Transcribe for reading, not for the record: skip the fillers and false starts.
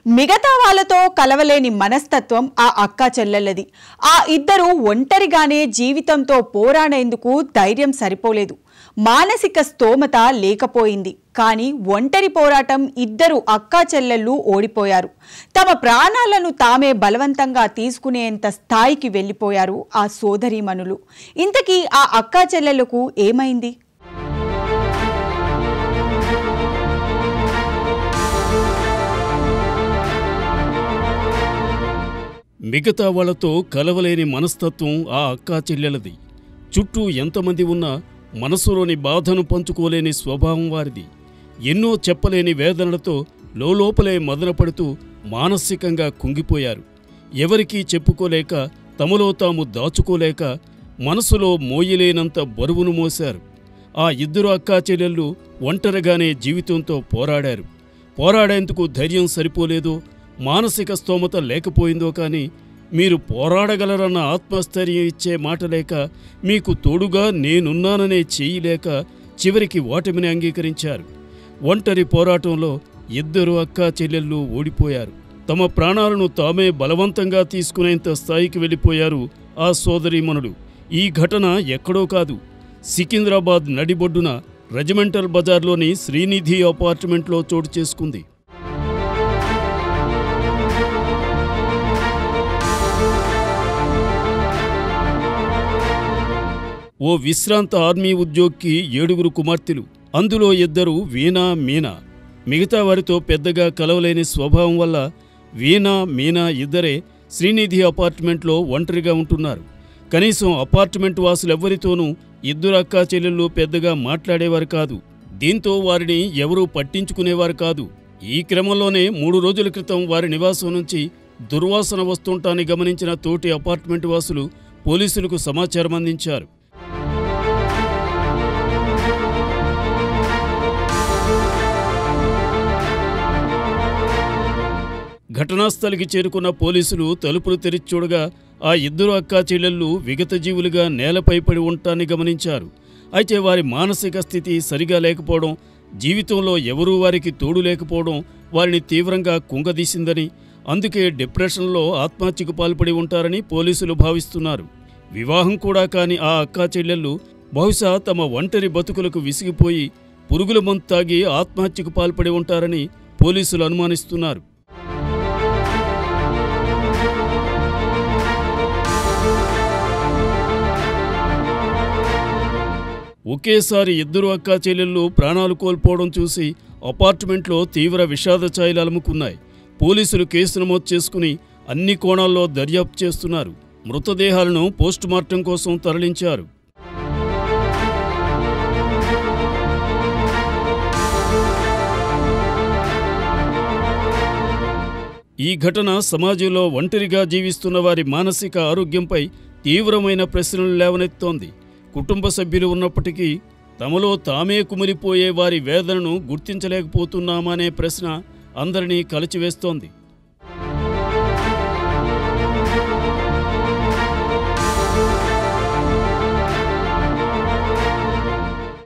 మిగతా వాళ్ళతో కలవలేని మనస్తత్వం ఆ అక్కా చెల్లెళ్ళది. ఆ ఇద్దరు ఒంటరిగానే జీవితంతో పోరాడేందుకు ధైర్యం సరిపోలేదు, మానసిక స్తోమత లేకపోయింది. కానీ ఒంటరి పోరాటం ఇద్దరు అక్కా చెల్లెళ్ళు ఓడిపోయారు. తమ ప్రాణాలను తామే బలవంతంగా తీసుకునేంత స్థాయికి వెళ్ళిపోయారు ఆ సోదరీమణులు. ఇంతకీ ఆ అక్కా చెల్లెళ్ళకు ఏమైంది? మిగతా వాళ్లతో కలవలేని మనస్తత్వం ఆ అక్కా చెల్లెలది. చుట్టూ ఎంతమంది ఉన్నా మనసులోని బాధను పంచుకోలేని స్వభావం వారిది. ఎన్నో చెప్పలేని వేదనలతో లోపలే మదనపడుతూ మానసికంగా కుంగిపోయారు. ఎవరికీ చెప్పుకోలేక, తమలో తాము దాచుకోలేక మనసులో మోయలేనంత బరువును మోశారు. ఆ ఇద్దరు అక్కా చెల్లెళ్ళు ఒంటరిగానే జీవితంతో పోరాడారు. పోరాడేందుకు ధైర్యం సరిపోలేదో, మానసిక స్తోమత లేకపోయిందో కానీ మీరు పోరాడగలరన్న ఆత్మస్థైర్యం ఇచ్చే మాట లేక, మీకు తోడుగా నేనున్నాననే చేయి లేక చివరికి ఓటమిని అంగీకరించారు. ఒంటరి పోరాటంలో ఇద్దరు అక్కా చెల్లెళ్ళు ఓడిపోయారు. తమ ప్రాణాలను తామే బలవంతంగా తీసుకునేంత స్థాయికి వెళ్ళిపోయారు ఆ సోదరీమణులు. ఈ ఘటన ఎక్కడో కాదు, సికింద్రాబాద్ నడిబొడ్డున రెజిమెంటల్ బజార్లోని శ్రీనిధి అపార్ట్మెంట్లో చోటు చేసుకుంది. ఓ విశ్రాంత ఆర్మీ ఉద్యోగికి 7 కుమార్తెలు. అందులో 2 వీణా, మీనా. మిగతా వారితో పెద్దగా కలవలేని స్వభావం వల్ల వీణా, మీనా ఇద్దరే శ్రీనిధి అపార్ట్మెంట్లో ఒంటరిగా ఉంటున్నారు. కనీసం అపార్ట్మెంట్ వాసులెవ్వరితోనూ ఇద్దరు అక్కా చెల్లెళ్ళు పెద్దగా మాట్లాడేవారు కాదు. దీంతో వారిని ఎవరూ పట్టించుకునేవారు కాదు. ఈ క్రమంలోనే 3 రోజుల క్రితం వారి నివాసం నుంచి దుర్వాసన వస్తుంటాన్ని గమనించిన తోటి అపార్ట్మెంట్ వాసులు పోలీసులకు సమాచారం అందించారు. ఘటనాస్థలికి చేరుకున్న పోలీసులు తలుపులు తెరిచి చూడగా ఆ ఇద్దరు అక్కా చెల్లెళ్ళు విగతజీవులుగా నేలపై పడి ఉంటాన్ని గమనించారు. అయితే వారి మానసిక స్థితి సరిగా లేకపోవడం, జీవితంలో ఎవరూ వారికి తోడు లేకపోవడం వారిని తీవ్రంగా కుంగదీసిందని, అందుకే డిప్రెషన్లో ఆత్మహత్యకు పాల్పడి ఉంటారని పోలీసులు భావిస్తున్నారు. వివాహం కూడా కాని ఆ అక్కా చెల్లెళ్ళు బహుశా తమ ఒంటరి బతుకులకు విసిగిపోయి పురుగుల మందు తాగి ఆత్మహత్యకు పాల్పడి ఉంటారని పోలీసులు అనుమానిస్తున్నారు. ఒకేసారి ఇద్దరు అక్కా చెల్లెళ్ళు ప్రాణాలు కోల్పోవడం చూసి అపార్ట్మెంట్లో తీవ్ర విషాద ఛాయలు అలుముకున్నాయి. పోలీసులు కేసు నమోదు చేసుకుని అన్ని కోణాల్లో దర్యాప్తు చేస్తున్నారు. మృతదేహాలను పోస్టుమార్టం కోసం తరలించారు. ఈ ఘటన సమాజంలో ఒంటరిగా జీవిస్తున్న వారి మానసిక ఆరోగ్యంపై తీవ్రమైన ప్రశ్నలు లేవనెత్తోంది. కుటుంబ సభ్యులు ఉన్నప్పటికీ తమలో తామే కుమిలిపోయే వారి వేదనను గుర్తించలేకపోతున్నామనే ప్రశ్న అందరినీ కలచివేస్తోంది.